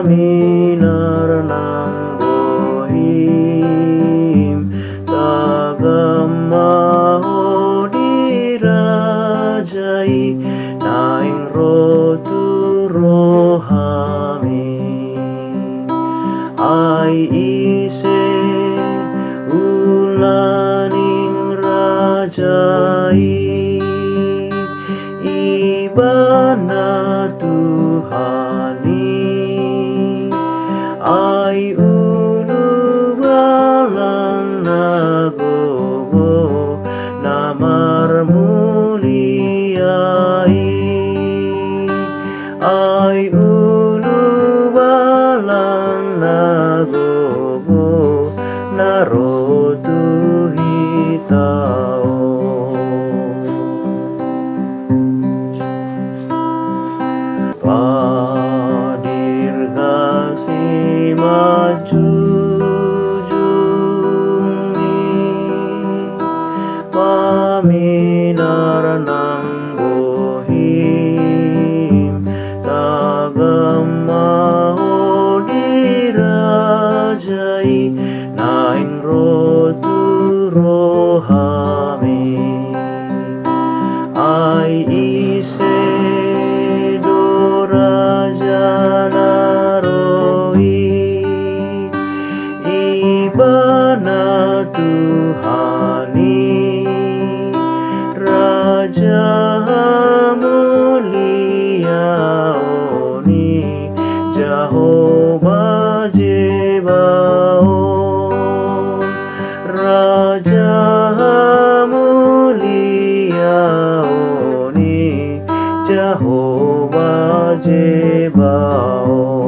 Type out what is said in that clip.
paminar ng bohim tagamaho dirajai naing roturohami ai ise ulaning rajai iba na Tuhani ay ulu balang nagogo na marmuliai ay ulu balang nagogo na rotu hitao padirgasi majujungi paminar ng bohim tagamaho dirajai naing roturohami ai ise iba na Tuhani Raja muliaoni Jehovah Jebaon Raja muliaoni Jehovah Jebaon